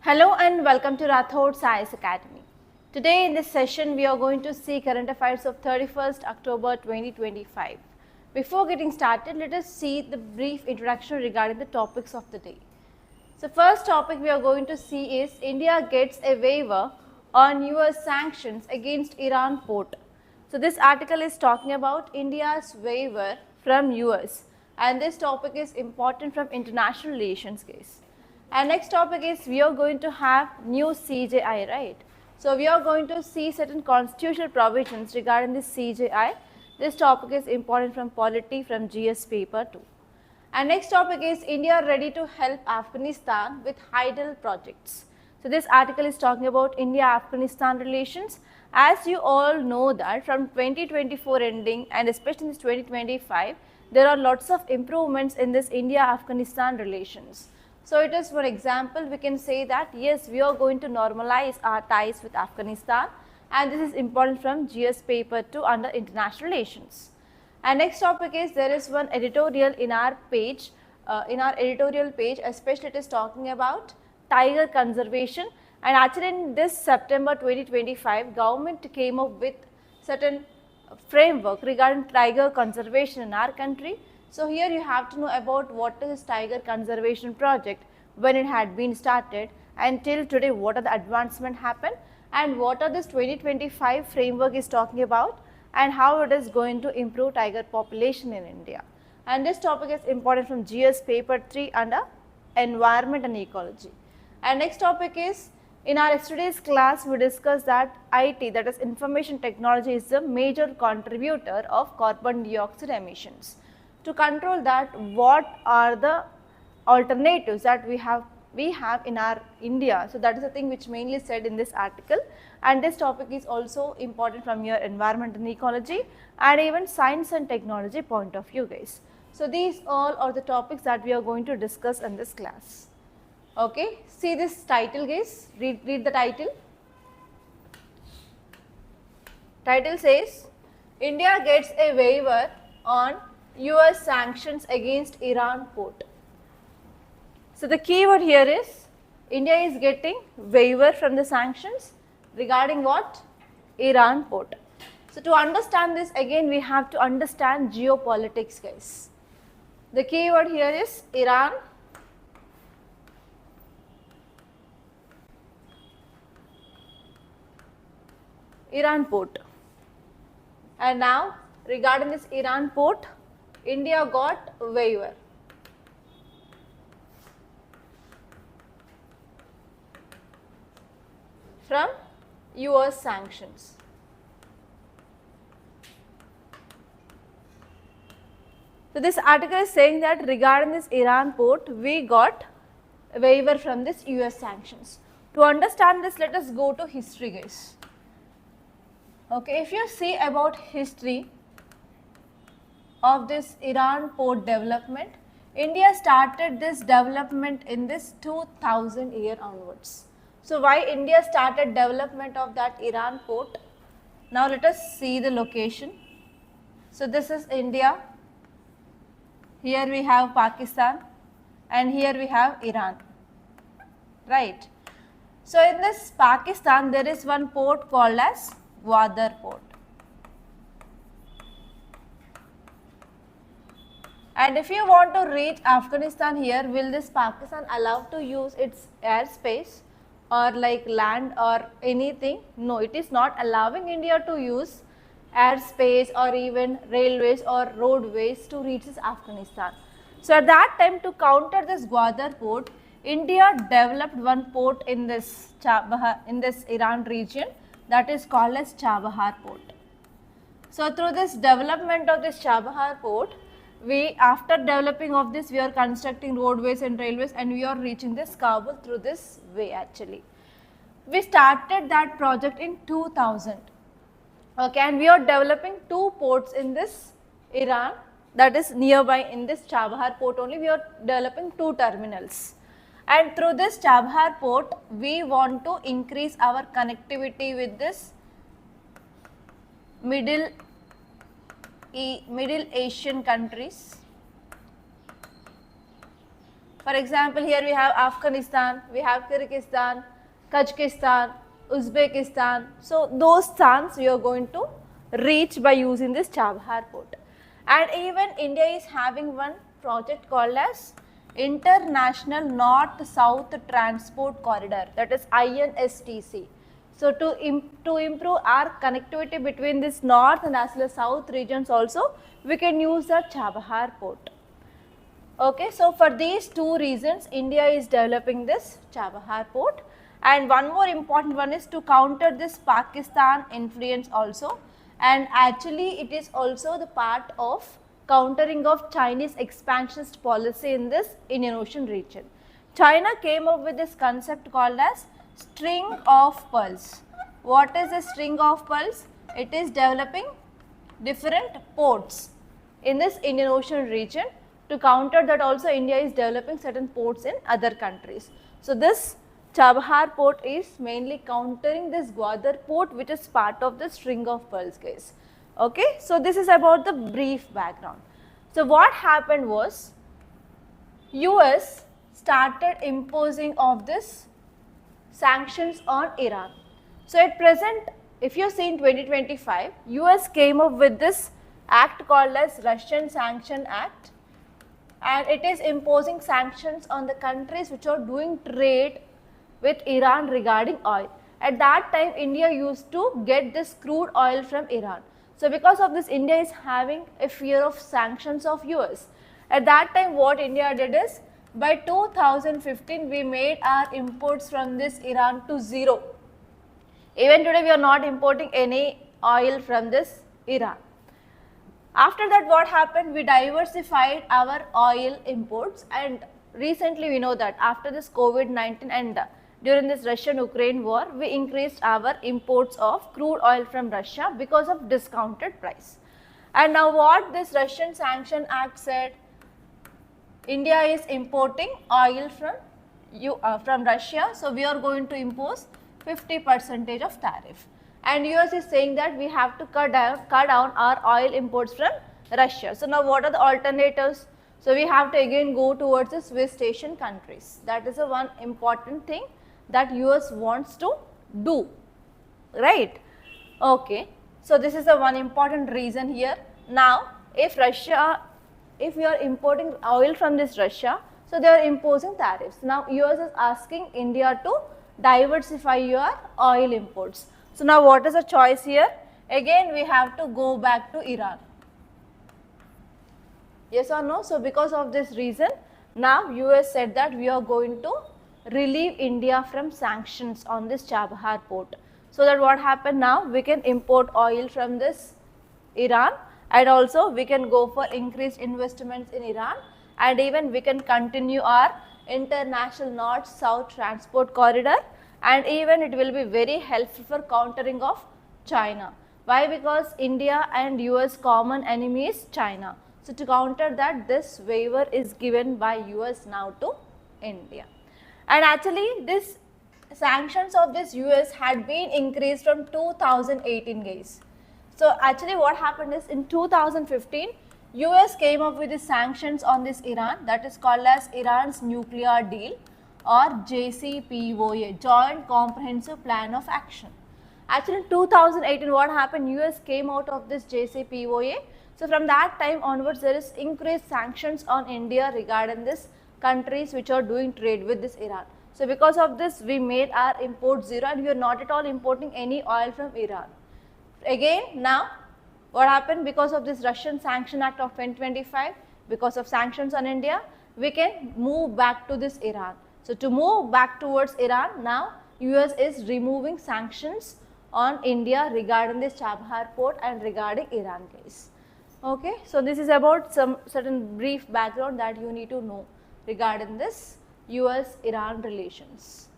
Hello and welcome to Rathods Science Academy. Today in this session we are going to see current affairs of 31st October 2025. Before getting started, let us see the brief introduction regarding the topics of the day. So first topic we are going to see is India gets a waiver on US sanctions against Iran port. So this article is talking about India's waiver from US, and this topic is important from international relations case. And next topic is we are going to have new CJI, right? So we are going to see certain constitutional provisions regarding this CJI. This topic is important from polity from GS paper 2. And next topic is India ready to help Afghanistan with Hydel projects. So this article is talking about India-Afghanistan relations. As you all know that from 2024 ending and especially in this 2025, there are lots of improvements in this India-Afghanistan relations. So it is, for example, we can say that yes, we are going to normalize our ties with Afghanistan, and this is important from GS paper 2 under international relations. And next topic is there is one editorial in our page, editorial page, especially it is talking about tiger conservation. And actually in this September 2025, government came up with certain framework regarding tiger conservation in our country. So here you have to know about what is this tiger conservation project, when it had been started, and till today what are the advancement happened, and what are this 2025 framework is talking about, and how it is going to improve tiger population in India. And this topic is important from GS paper 3 under environment and ecology. And next topic is, in our yesterday's class we discussed that IT, that is information technology, is the major contributor of carbon dioxide emissions. To control that, what are the alternatives that we have in our India? So that is the thing which mainly said in this article, and this topic is also important from your environment and ecology and even science and technology point of view, guys. So these all are the topics that we are going to discuss in this class. Okay, see this title, guys, read the title. Title says India gets a waiver on US sanctions against Iran port. So the keyword here is India is getting waiver from the sanctions regarding what? Iran port. So to understand this, again we have to understand geopolitics, guys. The keyword here is Iran port. And now regarding this Iran port, India got waiver. From US sanctions. So this article is saying that regarding this Iran port, we got a waiver from this US sanctions. To understand this, let us go to history, guys. Okay, if you see about history of this Iran port development, India started this development in this 2000 year onwards. So why India started development of that Iran port? Now let us see the location. So this is India, here we have Pakistan, and here we have Iran, right? So in this Pakistan there is one port called as Gwadar port. And if you want to reach Afghanistan here, will this Pakistan allow to use its airspace or like land or anything? No, it is not allowing India to use airspace or even railways or roadways to reach this Afghanistan. So at that time, to counter this Gwadar port, India developed one port in this Chabahar, in this Iran region, that is called as Chabahar port. So through this development of this Chabahar port, after developing of this, we are constructing roadways and railways, and we are reaching this Kabul through this way actually. We started that project in 2000. Okay, and we are developing two ports in this Iran, that is nearby in this Chabahar port only. We are developing two terminals. And through this Chabahar port, we want to increase our connectivity with this Middle Asian countries For example, here we have Afghanistan, we have Kyrgyzstan, Tajikistan, Uzbekistan. So those stans we are going to reach by using this Chabahar port. And even India is having one project called as International North-South Transport Corridor, that is INSTC. So to improve our connectivity between this north and as well as south regions also, we can use the Chabahar port. Okay, so for these two reasons, India is developing this Chabahar port. And one more important one is to counter this Pakistan influence also. And actually it is also the part of countering of Chinese expansionist policy in this Indian Ocean region. China came up with this concept called as string of pearls. What is a string of pearls? It is developing different ports in this Indian Ocean region. To counter that also, India is developing certain ports in other countries. So this Chabahar port is mainly countering this Gwadar port, which is part of the string of pearls, guys. Okay, so this is about the brief background. So what happened was, US started imposing of this sanctions on Iran. So at present, if you see in 2025, US came up with this act called as Russian Sanction Act, and it is imposing sanctions on the countries which are doing trade with Iran regarding oil. At that time, India used to get this crude oil from Iran. So because of this, India is having a fear of sanctions of US. At that time, what India did is, by 2015, we made our imports from this Iran to zero. Even today, we are not importing any oil from this Iran. After that, what happened? We diversified our oil imports, and recently we know that after this COVID-19 and during this Russian-Ukraine war, we increased our imports of crude oil from Russia because of discounted price. And now what this Russian Sanction Act said, India is importing oil from Russia, so we are going to impose 50% of tariff. And US is saying that we have to cut down our oil imports from Russia. So now what are the alternatives? So we have to again go towards the Swiss Asian countries. That is the one important thing that US wants to do, right? Okay, so this is the one important reason here. Now if we are importing oil from this Russia, so they are imposing tariffs. Now US is asking India to diversify your oil imports. So now what is the choice here? Again we have to go back to Iran. Yes or no? So because of this reason, now US said that we are going to relieve India from sanctions on this Chabahar port. So that what happened now, we can import oil from this Iran, and also we can go for increased investments in Iran, and even we can continue our international north-south transport corridor, and even it will be very helpful for countering of China. Why? Because India and US common enemy is China. So to counter that, this waiver is given by US now to India. And actually this sanctions of this US had been increased from 2018, guys. So actually what happened is, in 2015, US came up with the sanctions on this Iran, that is called as Iran's Nuclear Deal, or JCPOA, Joint Comprehensive Plan of Action. Actually in 2018 what happened, US came out of this JCPOA. So from that time onwards, there is increased sanctions on India regarding this countries which are doing trade with this Iran. So because of this, we made our import zero, and we are not at all importing any oil from Iran. Again now what happened, because of this Russian Sanction Act of 2025, because of sanctions on India, we can move back to this Iran. So to move back towards Iran, now US is removing sanctions on India regarding this Chabahar port and regarding Iran case. Okay, so this is about some certain brief background that you need to know regarding this US-Iran relations.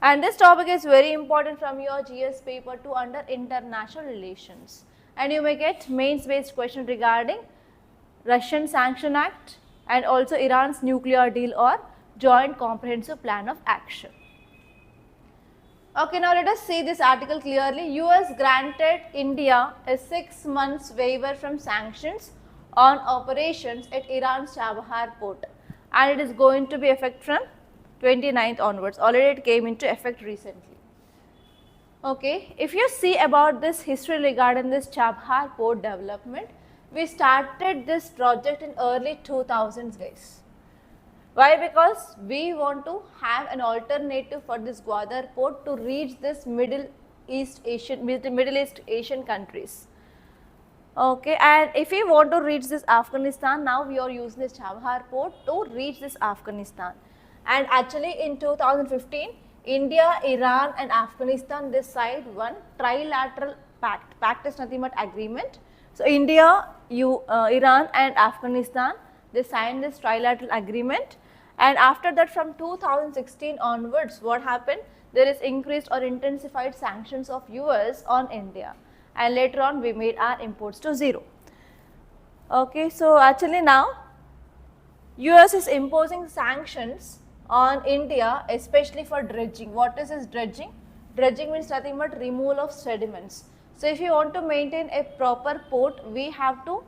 And this topic is very important from your GS paper 2 under international relations. And you may get mains based question regarding Russian Sanction Act and also Iran's nuclear deal or Joint Comprehensive Plan of Action. Okay, now let us see this article clearly. US granted India a 6 months waiver from sanctions on operations at Iran's Chabahar port. and it is going to be effect from 29th onwards. Already it came into effect recently. Okay, if you see about this history regarding this Chabahar port development, we started this project in early 2000s guys. Why? Because we want to have an alternative for this Gwadar port to reach this Middle East Asian countries. Okay, and if we want to reach this Afghanistan, now we are using this Chabahar port to reach this Afghanistan. And actually in 2015, India, Iran and Afghanistan they signed one trilateral pact. Pact is nothing but agreement. So India, Iran and Afghanistan they signed this trilateral agreement, and after that from 2016 onwards what happened? There is increased or intensified sanctions of US on India, and later on we made our imports to zero. Okay, so actually now US is imposing sanctions on India especially for dredging. What is this dredging? Dredging means nothing but removal of sediments. So if you want to maintain a proper port, we have to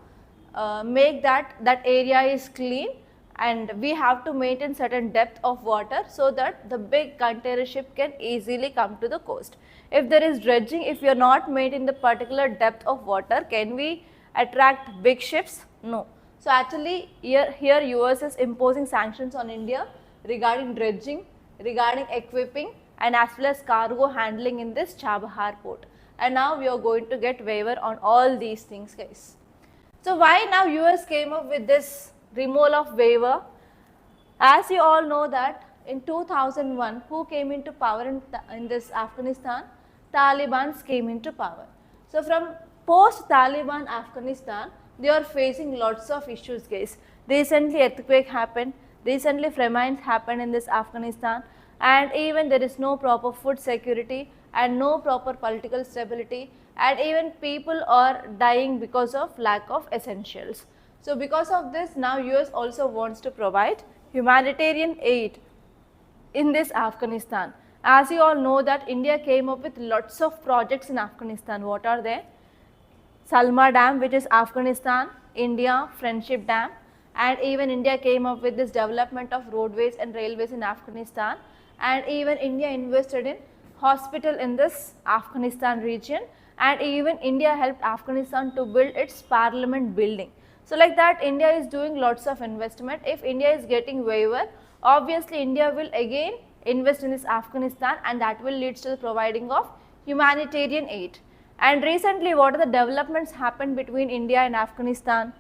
make that area is clean, and we have to maintain certain depth of water so that the big container ship can easily come to the coast. If there is dredging, if we are not maintaining the particular depth of water, can we attract big ships? No. So actually here US is imposing sanctions on India regarding dredging, regarding equipping and as well as cargo handling in this Chabahar port. And now we are going to get waiver on all these things guys. So why now US came up with this removal of waiver? As you all know that in 2001 who came into power in this Afghanistan? Taliban came into power. So from post Taliban Afghanistan they are facing lots of issues guys. Recently earthquake happened, recently famines happened in this Afghanistan, and even there is no proper food security and no proper political stability, and even people are dying because of lack of essentials. So because of this now US also wants to provide humanitarian aid in this Afghanistan. As you all know that India came up with lots of projects in Afghanistan. What are they? Salma Dam, which is Afghanistan, India Friendship Dam, and even India came up with this development of roadways and railways in Afghanistan, and even India invested in hospital in this Afghanistan region, and even India helped Afghanistan to build its parliament building. So like that India is doing lots of investment. If India is getting waiver, obviously India will again invest in this Afghanistan, and that will lead to the providing of humanitarian aid. And recently what are the developments happened between India and Afghanistan?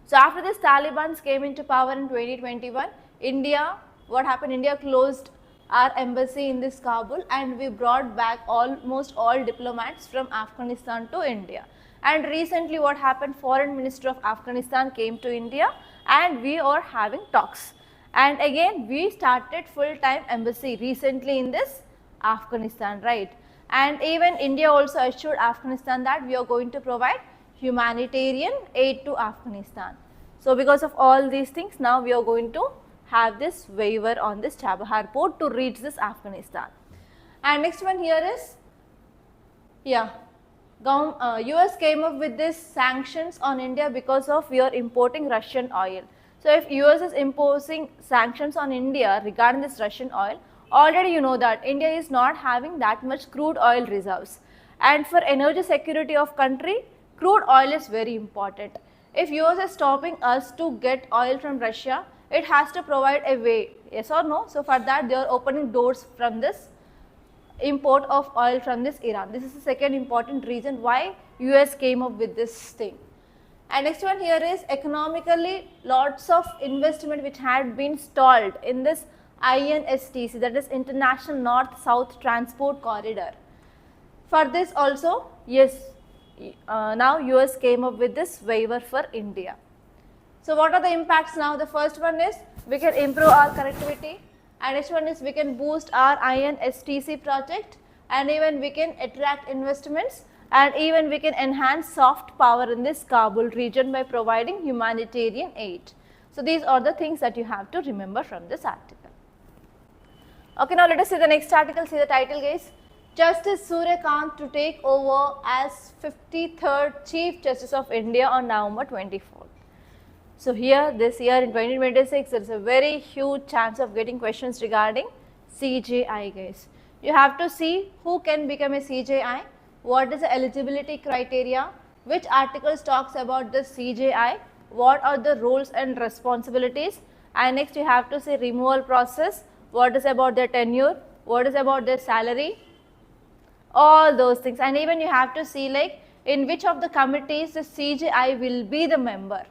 So after this Taliban came into power in 2021, India, what happened? India closed our embassy in this Kabul, and we brought back almost all diplomats from Afghanistan to India. And recently what happened? Foreign Minister of Afghanistan came to India, and we are having talks. And again we started full-time embassy recently in this Afghanistan, right? And even India also assured Afghanistan that we are going to provide humanitarian aid to Afghanistan. So because of all these things now we are going to have this waiver on this Chabahar port to reach this Afghanistan. And next one here is, US came up with this sanctions on India because of we are importing Russian oil. So if US is imposing sanctions on India regarding this Russian oil, already you know that India is not having that much crude oil reserves, and for energy security of country, crude oil is very important. If US is stopping us to get oil from Russia, it has to provide a way, yes or no? So for that they are opening doors from this import of oil from this Iran. This is the second important reason why US came up with this thing. And next one here is economically lots of investment which had been stalled in this INSTC, that is International North-South Transport Corridor. For this also, yes, now US came up with this waiver for India. So what are the impacts now? The first one is we can improve our connectivity, and next one is we can boost our INSTC project, and even we can attract investments, and even we can enhance soft power in this Kabul region by providing humanitarian aid. So these are the things that you have to remember from this article. Okay, now let us see the next article. See the title guys. Justice Suryakant to take over as 53rd Chief Justice of India on November 24th. So here this year in 2026 there is a very huge chance of getting questions regarding CJI guys. You have to see who can become a CJI, what is the eligibility criteria, which articles talks about the CJI, what are the roles and responsibilities, and next you have to see removal process, what is about their tenure, what is about their salary, all those things, and even you have to see like in which of the committees the CJI will be the member.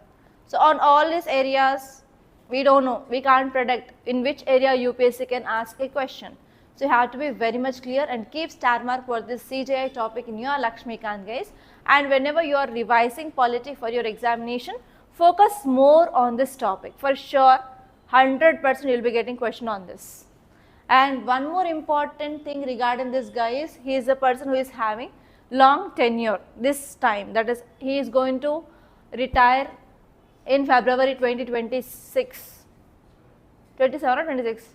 So on all these areas we don't know, we can't predict in which area UPSC can ask a question. So you have to be very much clear and keep star mark for this CJI topic in your Lakshmikant guys, and whenever you are revising polity for your examination, focus more on this topic. For sure 100% you will be getting question on this. And one more important thing regarding this guy is he is a person who is having long tenure this time, that is he is going to retire in February 2026, 27 or 26?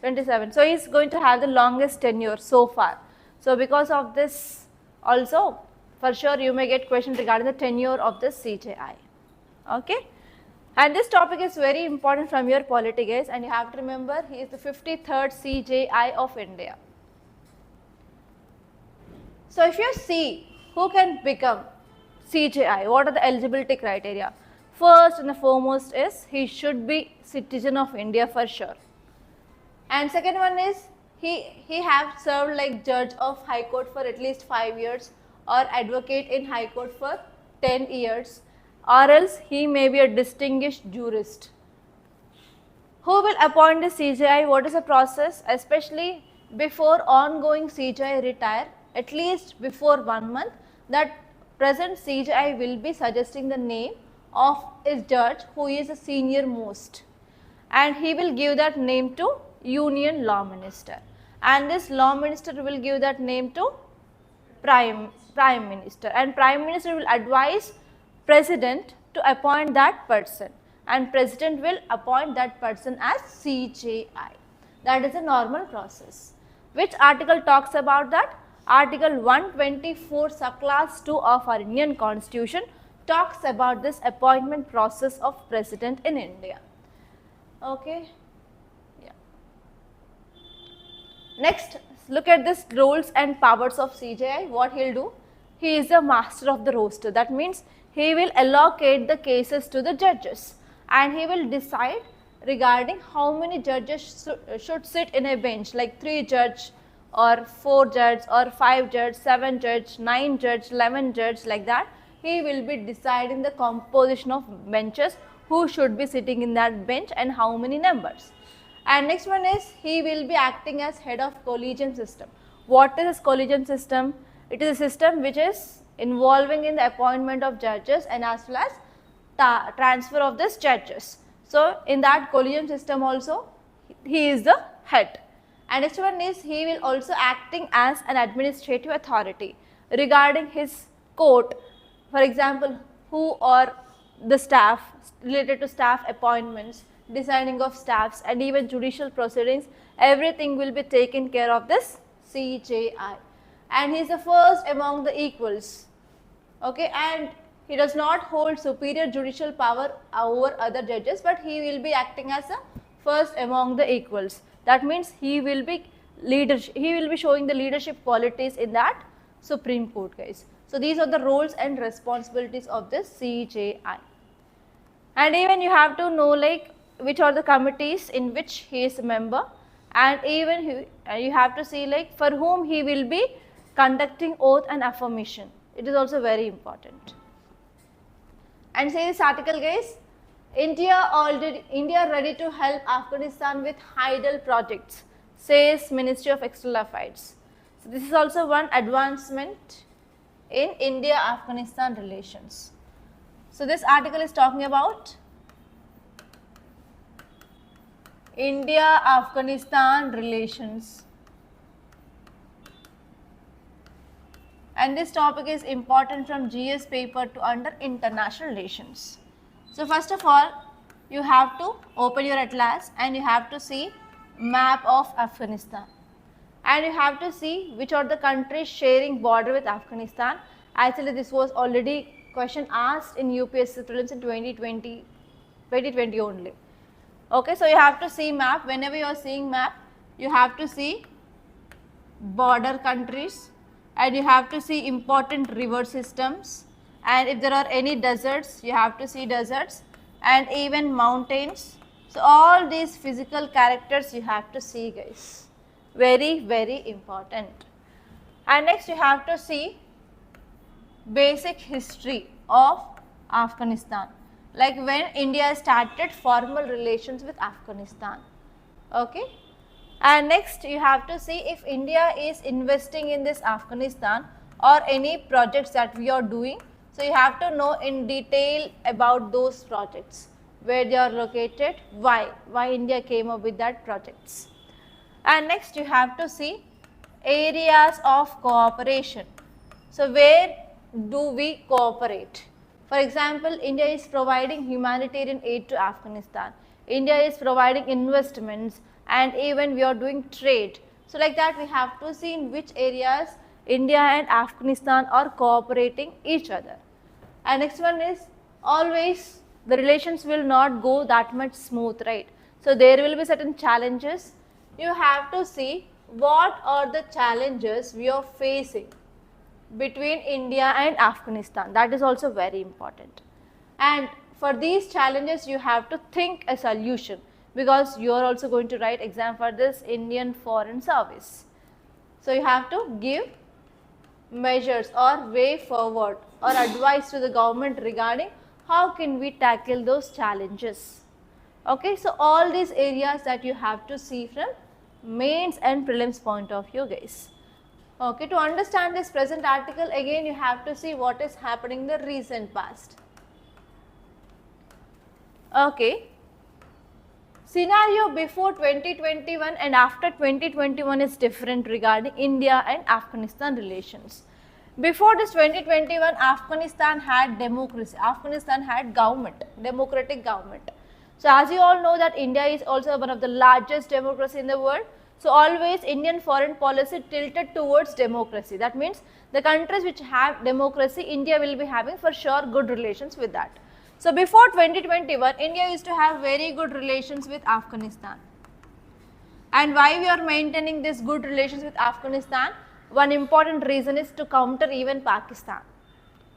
27. So he is going to have the longest tenure so far. So because of this also for sure you may get question regarding the tenure of the CJI. Okay. And this topic is very important from your polity guys, and you have to remember he is the 53rd CJI of India. So if you see who can become CJI, what are the eligibility criteria? First and the foremost is he should be citizen of India for sure. And second one is he have served like judge of High Court for at least 5 years or advocate in High Court for 10 years, or else he may be a distinguished jurist. Who will appoint the CJI? What is the process? Especially before ongoing CJI retire, at least before 1 month, that present CJI will be suggesting the name of his judge who is the senior most, and he will give that name to Union Law Minister, and this Law Minister will give that name to Prime Minister, and Prime Minister will advise President to appoint that person, and President will appoint that person as CJI. That is a normal process. Which article talks about that? Article 124 subclass 2 of our Indian Constitution talks about this appointment process of President in India. Okay. Yeah. Next, look at this roles and powers of CJI. What he will do? He is the master of the roster. That means he will allocate the cases to the judges, and he will decide regarding how many judges should sit in a bench, like 3 judge or 4 judge or 5 judge, 7 judge, 9 judge, 11 judge, like that. He will be deciding the composition of benches, who should be sitting in that bench and how many numbers. And next one is he will be acting as head of collegium system. What is this collegium system? It is a system which is involving in the appointment of judges and as well as transfer of these judges. So in that collegium system also he is the head. And next one is he will also acting as an administrative authority regarding his court. For example, who or the staff, related to staff appointments, designing of staffs, and even judicial proceedings, everything will be taken care of this CJI. And he is the first among the equals. Okay, and he does not hold superior judicial power over other judges, but he will be acting as the first among the equals. That means he will be showing the leadership qualities in that Supreme Court guys. So these are the roles and responsibilities of the CJI. And even you have to know like which are the committees in which he is a member, and even you have to see like for whom he will be conducting oath and affirmation. It is also very important. And say this article guys, India ready to help Afghanistan with HIDL projects, says Ministry of External Affairs. So this is also one advancement in India-Afghanistan relations. So this article is talking about India-Afghanistan relations, and this topic is important from GS paper to under international relations. So first of all, you have to open your atlas and you have to see map of Afghanistan, and you have to see which are the countries sharing border with Afghanistan. Actually this was already question asked in UPSC prelims in 2020 2020 only. Okay, so you have to see map. Whenever you are seeing map, you have to see border countries and you have to see important river systems, and if there are any deserts, you have to see deserts and even mountains. So all these physical characters you have to see, guys. Very, very important. And next you have to see basic history of Afghanistan, like when India started formal relations with Afghanistan. Okay. And next you have to see if India is investing in this Afghanistan or any projects that we are doing. So you have to know in detail about those projects, where they are located, why India came up with that projects. And next you have to see areas of cooperation. So where do we cooperate? For example, India is providing humanitarian aid to Afghanistan. India is providing investments, and even we are doing trade. So like that we have to see in which areas India and Afghanistan are cooperating each other. And next one is, always the relations will not go that much smooth, right? So there will be certain challenges. You have to see what are the challenges we are facing between India and Afghanistan. That is also very important. And for these challenges you have to think a solution, because you are also going to write exam for this Indian Foreign Service. So you have to give measures or way forward or advice to the government regarding how can we tackle those challenges. Okay, so all these areas that you have to see from mains and prelims point of view, guys. Okay, to understand this present article, again you have to see what is happening in the recent past. Okay. Scenario before 2021 and after 2021 is different regarding India and Afghanistan relations. Before this 2021, Afghanistan had democracy, Afghanistan had government, democratic government. So as you all know that India is also one of the largest democracy in the world. So always Indian foreign policy tilted towards democracy. That means the countries which have democracy, India will be having for sure good relations with that. So before 2021, India used to have very good relations with Afghanistan. And why we are maintaining this good relations with Afghanistan? One important reason is to counter even Pakistan.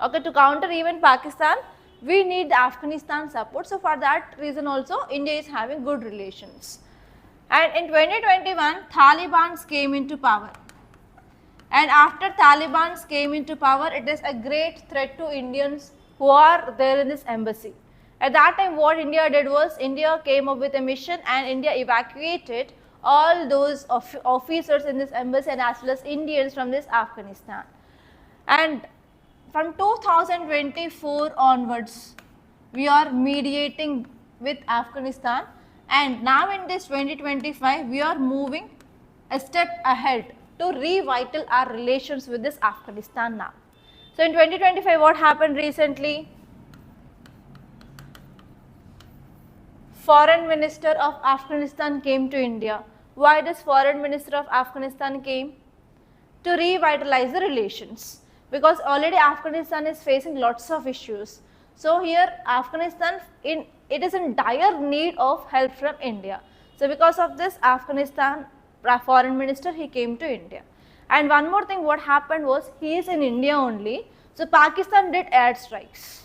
Okay, to counter even Pakistan, we need the Afghanistan support. So for that reason also, India is having good relations. And in 2021, Taliban came into power. And after Taliban came into power, it is a great threat to Indians who are there in this embassy. At that time, what India did was, India came up with a mission and India evacuated all those officers in this embassy and as well as Indians from this Afghanistan. And from 2024 onwards, we are mediating with Afghanistan, and now in this 2025, we are moving a step ahead to revital our relations with this Afghanistan now. So in 2025, what happened recently? Foreign Minister of Afghanistan came to India. Why does Foreign Minister of Afghanistan came? To revitalize the relations, because already Afghanistan is facing lots of issues. So here Afghanistan, it is in dire need of help from India. So because of this, Afghanistan Foreign Minister, he came to India. And one more thing, what happened was, he is in India only. So Pakistan did airstrikes.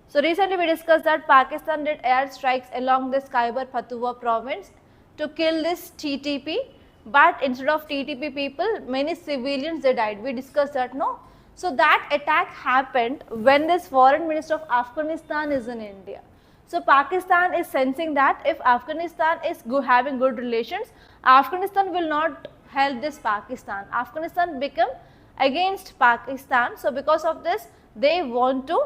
So recently we discussed that Pakistan did airstrikes along this Khyber Pakhtunkhwa province to kill this TTP. But instead of TTP people, many civilians they died. We discussed that, no? So that attack happened when this Foreign Minister of Afghanistan is in India. So Pakistan is sensing that if Afghanistan is having good relations, Afghanistan will not help this Pakistan. Afghanistan become against Pakistan. So because of this, they want to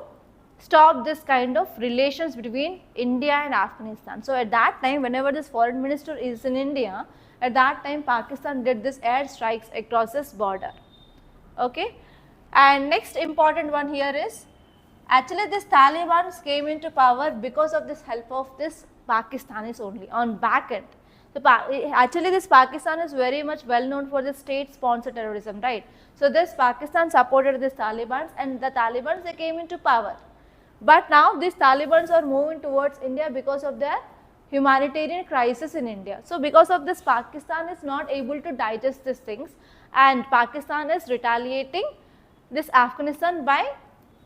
stop this kind of relations between India and Afghanistan. So at that time, whenever this Foreign Minister is in India, at that time Pakistan did this air strikes across this border. Okay. And next important one here is, actually this Taliban came into power because of this help of this Pakistanis only on back end. So actually this Pakistan is very much well known for the state sponsored terrorism, right? So this Pakistan supported this Taliban, and the Taliban they came into power. But now these Talibans are moving towards India because of their humanitarian crisis in India. So because of this, Pakistan is not able to digest these things, and Pakistan is retaliating this Afghanistan by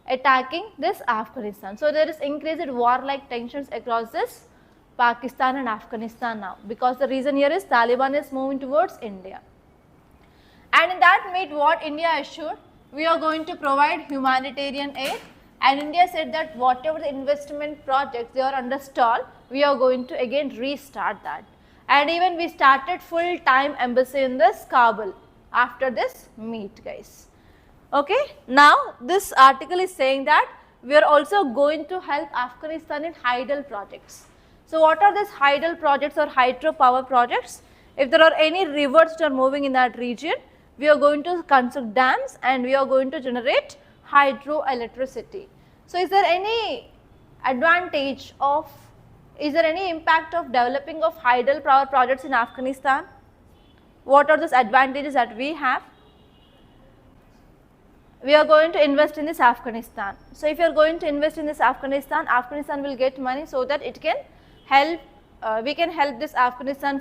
attacking this Afghanistan. So there is increased war-like tensions across this Pakistan and Afghanistan now, because the reason here is Taliban is moving towards India. And in that meet, what India assured, we are going to provide humanitarian aid, and India said that whatever the investment projects they are under stall, we are going to again restart that. And even we started full-time embassy in this Kabul after this meet, guys. Okay, now this article is saying that we are also going to help Afghanistan in hydel projects. So what are these hydel projects or hydropower projects? If there are any rivers that are moving in that region, we are going to construct dams and we are going to generate hydroelectricity. So is there any advantage of, is there any impact of developing of hydel power projects in Afghanistan? What are those advantages that we have? We are going to invest in this Afghanistan. So if you are going to invest in this Afghanistan, Afghanistan will get money so that it can help, we can help this Afghanistan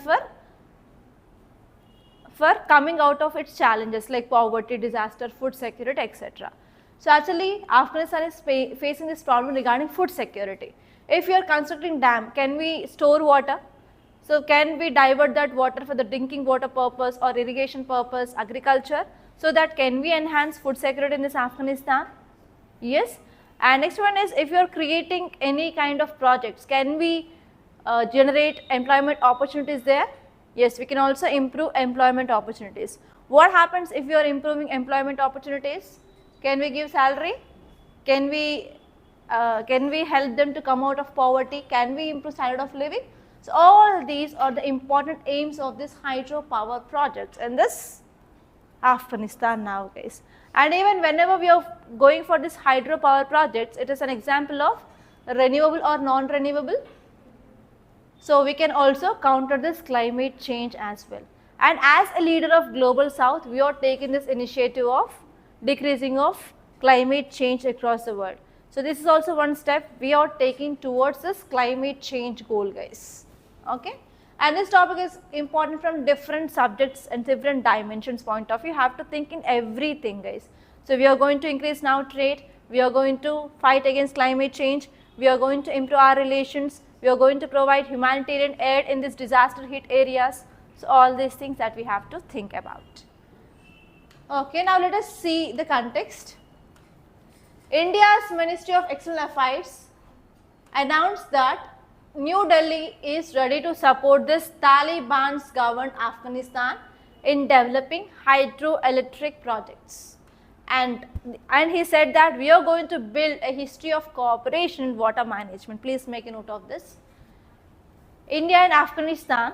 for coming out of its challenges like poverty, disaster, food security, etc. So actually Afghanistan is facing this problem regarding food security. If you are constructing dam, can we store water? So can we divert that water for the drinking water purpose or irrigation purpose, agriculture? So that can we enhance food security in this Afghanistan? Yes. And next one is, if you are creating any kind of projects, can we generate employment opportunities there? Yes, we can also improve employment opportunities. What happens if you are improving employment opportunities? Can we give salary? Can we help them to come out of poverty? Can we improve standard of living? So all these are the important aims of this hydropower projects in this Afghanistan now, guys. And even whenever we are going for this hydropower projects, it is an example of renewable or non-renewable. So we can also counter this climate change as well. And as a leader of Global South, we are taking this initiative of decreasing of climate change across the world. So this is also one step we are taking towards this climate change goal, guys. Okay. And this topic is important from different subjects and different dimensions point of view. You have to think in everything, guys. So we are going to increase now trade, we are going to fight against climate change, we are going to improve our relations, we are going to provide humanitarian aid in these disaster hit areas. So all these things that we have to think about. Okay, now let us see the context. India's Ministry of External Affairs announced that New Delhi is ready to support this Taliban's governed Afghanistan in developing hydroelectric projects. And he said that we are going to build a history of cooperation in water management. Please make a note of this. India and Afghanistan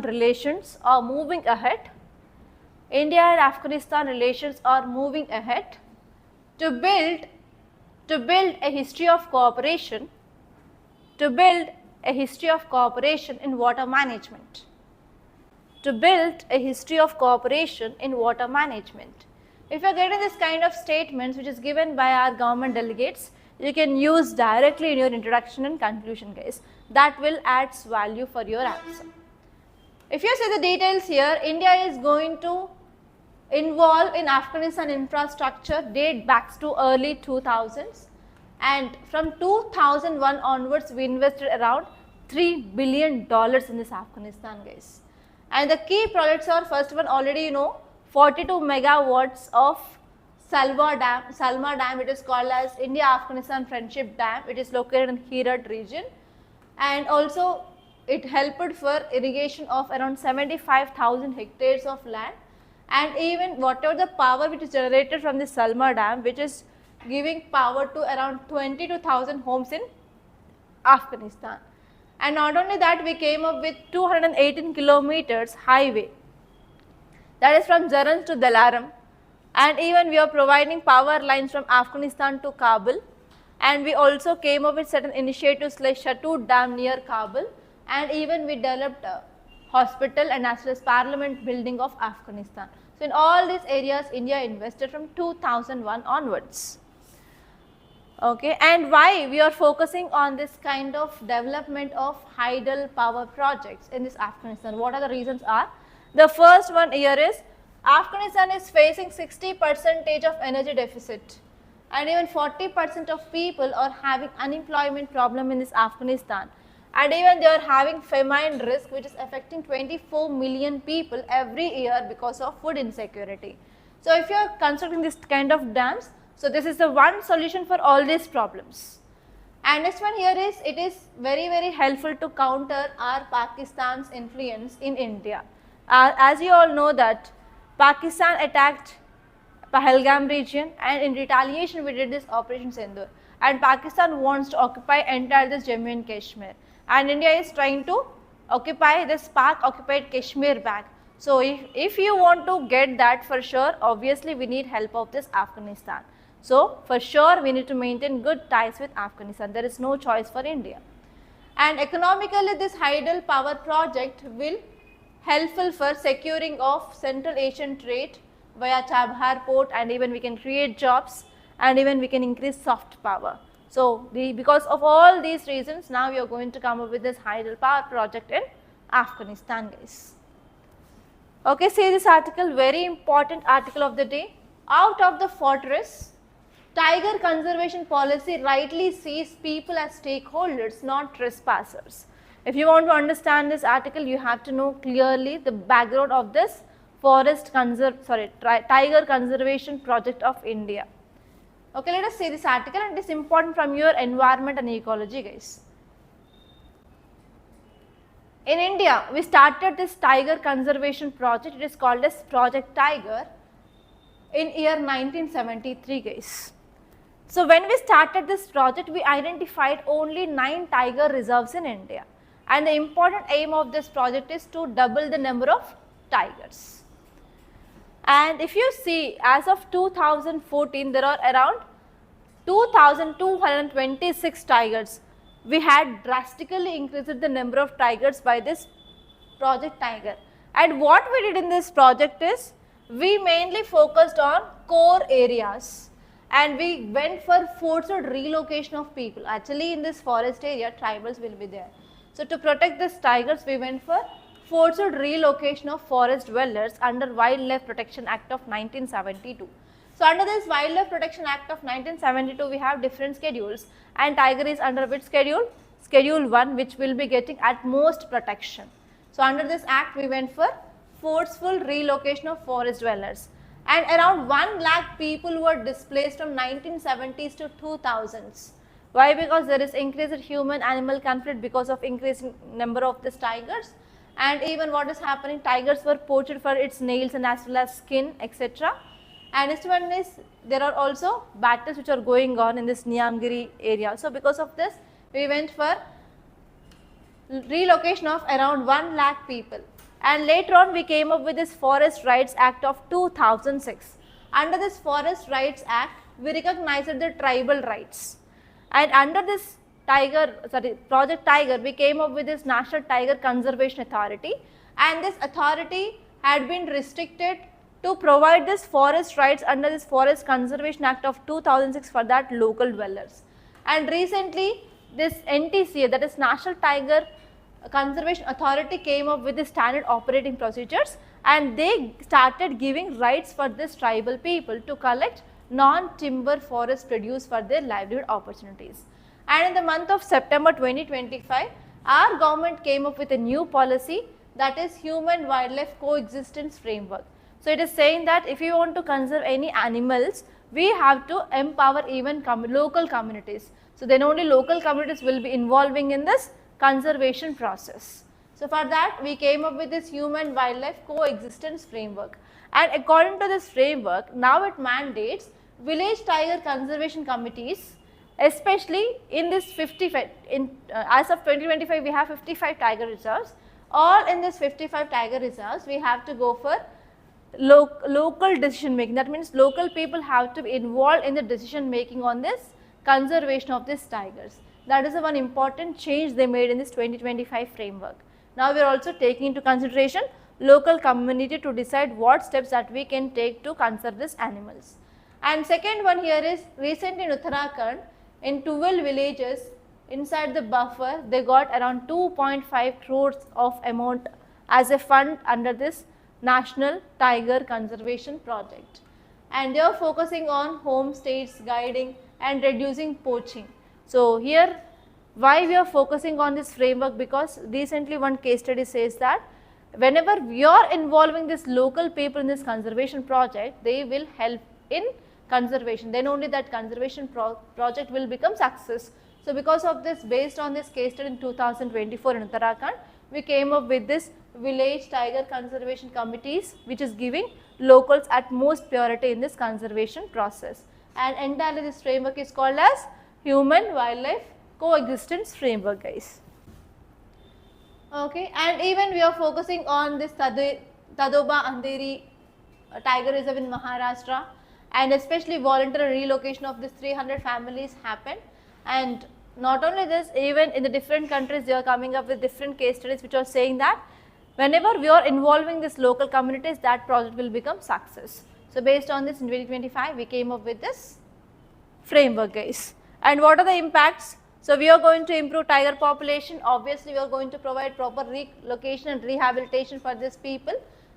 relations are moving ahead. India and Afghanistan relations are moving ahead to build a history of cooperation, in water management. To build a history of cooperation in water management. If you are getting this kind of statements which is given by our government delegates, you can use directly in your introduction and conclusion, guys. That will add value for your answer. If you see the details here, India is going to involve in Afghanistan infrastructure date back to early 2000s, and from 2001 onwards we invested around $3 billion in this Afghanistan, guys. And the key projects are, first one already you know, 42 megawatts of Salma Dam, it is called as India-Afghanistan Friendship Dam, it is located in Herat region, and also it helped for irrigation of around 75,000 hectares of land. And even whatever the power which is generated from the Salma Dam, which is giving power to around 22,000 homes in Afghanistan. And not only that, we came up with 218 kilometers highway, that is from Zaran to Dalaram, and even we are providing power lines from Afghanistan to Kabul, and we also came up with certain initiatives like Shatut Dam near Kabul, and even we developed a hospital and as well as parliament building of Afghanistan. So in all these areas India invested from 2001 onwards. Okay, and why we are focusing on this kind of development of hydel power projects in this Afghanistan? What are the reasons are? The first one here is Afghanistan is facing 60% of energy deficit, and even 40% of people are having unemployment problem in this Afghanistan, and even they are having famine risk, which is affecting 24 million people every year because of food insecurity. So if you are constructing this kind of dams, so this is the one solution for all these problems. And next one here is, it is very helpful to counter our Pakistan's influence in India. As you all know that Pakistan attacked Pahalgam region, and in retaliation we did this Operation Sindoor, and Pakistan wants to occupy entire this Jammu and Kashmir, and India is trying to occupy this Pak occupied Kashmir back. So if you want to get that for sure, obviously we need help of this Afghanistan. So for sure we need to maintain good ties with Afghanistan. There is no choice for India. And economically this hydel power project will helpful for securing of Central Asian trade via Chabahar port, and even we can create jobs, and even we can increase soft power. So because of all these reasons, now we are going to come up with this hydel power project in Afghanistan, guys. Okay, see this article, very important article of the day. Out of the fortress, tiger conservation policy rightly sees people as stakeholders, not trespassers. If you want to understand this article, you have to know clearly the background of this tiger conservation project of India. Okay, let us see this article, and it is important from your environment and ecology, guys. In India, we started this tiger conservation project. It is called as Project Tiger in year 1973, guys. So when we started this project, we identified only 9 tiger reserves in India, and the important aim of this project is to double the number of tigers. And if you see, as of 2014, there are around 2,226 tigers. We had drastically increased the number of tigers by this Project Tiger. And what we did in this project is, we mainly focused on core areas, and we went for forced relocation of people. Actually in this forest area, tribals will be there. So to protect these tigers, we went for forced relocation of forest dwellers under Wildlife Protection Act of 1972. So under this Wildlife Protection Act of 1972, we have different schedules, and tiger is under which schedule? Schedule 1, which will be getting at most protection. So under this act, we went for forceful relocation of forest dwellers, and around 1 lakh people were displaced from 1970s to 2000s. Why? Because there is increased human animal conflict because of increasing number of these tigers, and even what is happening, tigers were poached for its nails and as well as skin, etc. And next one is, there are also battles which are going on in this Niamgiri area. So because of this, we went for relocation of around 1 lakh people. And later on, we came up with this Forest Rights Act of 2006. Under this Forest Rights Act, we recognized the tribal rights. And under this Project Tiger, we came up with this National Tiger Conservation Authority, and this authority had been restricted to provide this forest rights under this Forest Conservation Act of 2006 for that local dwellers. And recently, this NTCA, that is National Tiger Conservation Authority, came up with the standard operating procedures, and they started giving rights for this tribal people to collect non-timber forest produce for their livelihood opportunities. And in the month of September 2025, our government came up with a new policy, that is Human-Wildlife Coexistence Framework. So it is saying that if you want to conserve any animals, we have to empower even local communities. So then only local communities will be involving in this conservation process. So for that, we came up with this Human-Wildlife Coexistence Framework. And according to this framework, now it mandates village tiger conservation committees, especially in this 55, as of 2025, we have 55 tiger reserves. All in this 55 tiger reserves, we have to go for local decision making. That means local people have to be involved in the decision making on this conservation of these tigers. That is the one important change they made in this 2025 framework. Now we are also taking into consideration local community to decide what steps that we can take to conserve these animals. And second one here is, recently in Uttarakhand, in 12 villages inside the buffer, they got around 2.5 crores of amount as a fund under this National Tiger Conservation Project. And they are focusing on homestays, guiding and reducing poaching. So here why we are focusing on this framework, because recently one case study says that whenever we are involving this local people in this conservation project, they will help in conservation, then only that conservation project will become success. So because of this, based on this case study in 2024 in Uttarakhand, we came up with this village tiger conservation committees, which is giving locals at most priority in this conservation process. And entirely this framework is called as human wildlife coexistence framework, guys. Okay, and even we are focusing on this Tadoba Andheri tiger reserve in Maharashtra, and especially voluntary relocation of this 300 families happened. And not only this, even in the different countries they are coming up with different case studies which are saying that whenever we are involving this local communities, that project will become success. So based on this, in 2025 we came up with this framework, guys. And what are the impacts? So we are going to improve tiger population. Obviously we are going to provide proper relocation and rehabilitation for these people,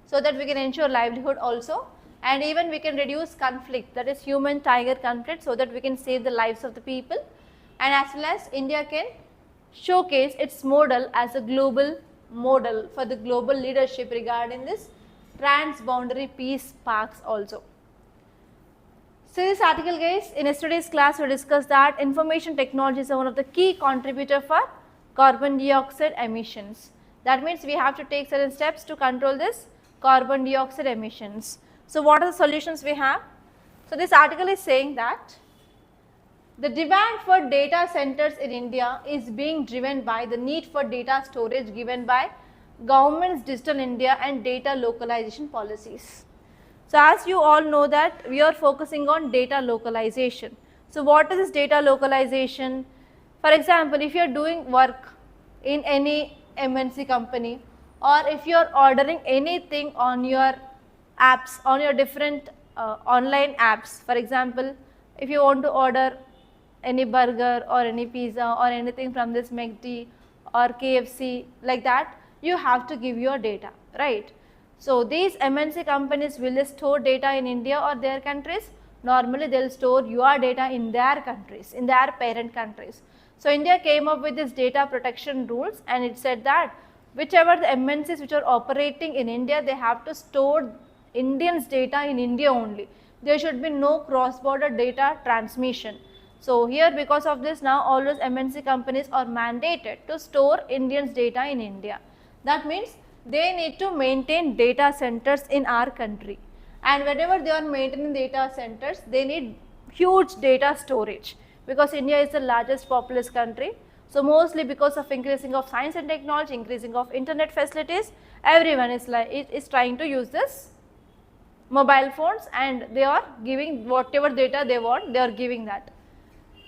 so that we can ensure livelihood also. And even we can reduce conflict, that is human tiger conflict, so that we can save the lives of the people. And as well as India can showcase its model as a global model for the global leadership regarding this transboundary peace parks also. So this article, guys, in yesterday's class we discussed that information technology is one of the key contributor for carbon dioxide emissions. That means we have to take certain steps to control this carbon dioxide emissions. So what are the solutions we have? So this article is saying that the demand for data centers in India is being driven by the need for data storage given by government's Digital India and data localization policies. So as you all know that we are focusing on data localization. So what is this data localization? For example, if you are doing work in any MNC company, or if you are ordering anything on your apps, on your different online apps, for example, if you want to order any burger or any pizza or anything from this McD or KFC like that, you have to give your data, right? So these MNC companies, will they store data in India or their countries? Normally they will store your data in their countries, in their parent countries. So India came up with this data protection rules, and it said that whichever the MNCs which are operating in India, they have to store Indians data in India only. There should be no cross-border data transmission. So here, because of this, now all those MNC companies are mandated to store Indians data in India. That means they need to maintain data centers in our country, and whenever they are maintaining data centers, they need huge data storage, because India is the largest populous country. So mostly because of increasing of science and technology, increasing of internet facilities, everyone is trying to use this mobile phones, and they are giving whatever data they want, they are giving that.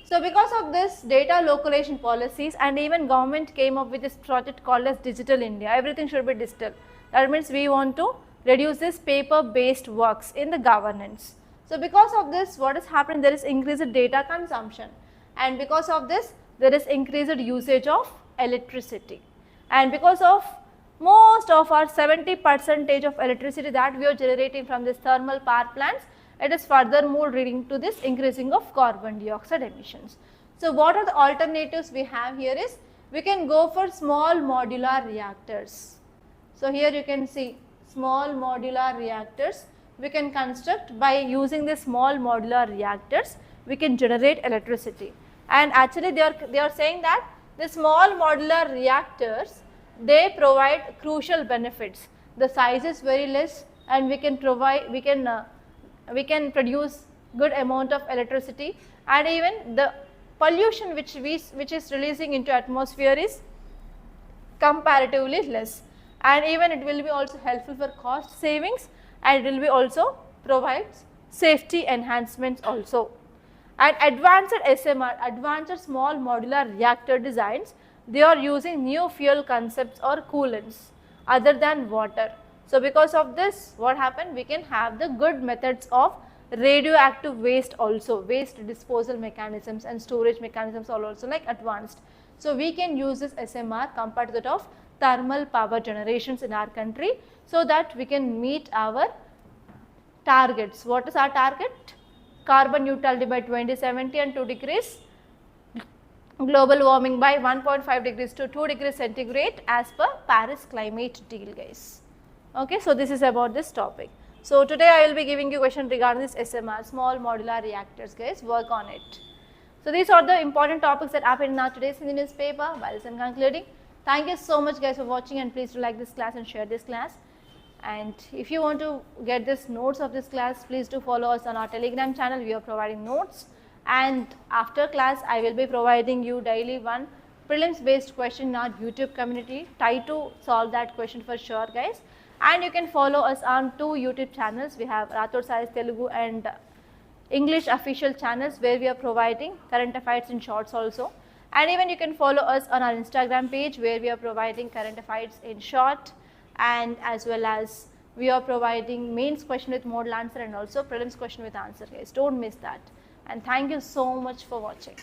So because of this data localization policies, and even government came up with this project called as Digital India, everything should be digital. That means we want to reduce this paper based works in the governance. So because of this, what is happening, there is increased data consumption, and because of this there is increased usage of electricity, and because of most of our 70% of electricity that we are generating from this thermal power plants, it is furthermore leading to this increasing of carbon dioxide emissions. So what are the alternatives we have here is, we can go for small modular reactors. So here you can see small modular reactors we can construct. By using the small modular reactors, we can generate electricity. And actually they are saying that the small modular reactors, they provide crucial benefits. The size is very less, and we can produce good amount of electricity, and even the pollution which is releasing into atmosphere is comparatively less, and even it will be also helpful for cost savings, and it will be also provides safety enhancements also. And advanced SMR, advanced small modular reactor designs, they are using new fuel concepts or coolants other than water. So because of this, what happened, we can have the good methods of radioactive waste also, waste disposal mechanisms and storage mechanisms are also like advanced. So we can use this SMR compared to that of thermal power generations in our country, so that we can meet our targets. What is our target? Carbon neutrality by 2070 and to decrease global warming by 1.5 degrees to 2 degrees centigrade as per Paris climate deal, guys. Okay, so this is about this topic. So today I will be giving you question regarding this SMR, small modular reactors, guys. Work on it. So these are the important topics that happened in our today's Hindi newspaper. While I'm concluding, thank you so much, guys, for watching, and please do like this class and share this class. And if you want to get this notes of this class, please do follow us on our Telegram channel. We are providing notes, and after class I will be providing you daily one prelims based question in our YouTube community. Try to solve that question for sure, guys. And you can follow us on 2 YouTube channels. We have Rathods Telugu and English official channels, where we are providing current affairs in shorts also. And even you can follow us on our Instagram page, where we are providing current affairs in short, and as well as we are providing mains question with model answer and also prelims question with answer, guys. Don't miss that. And thank you so much for watching.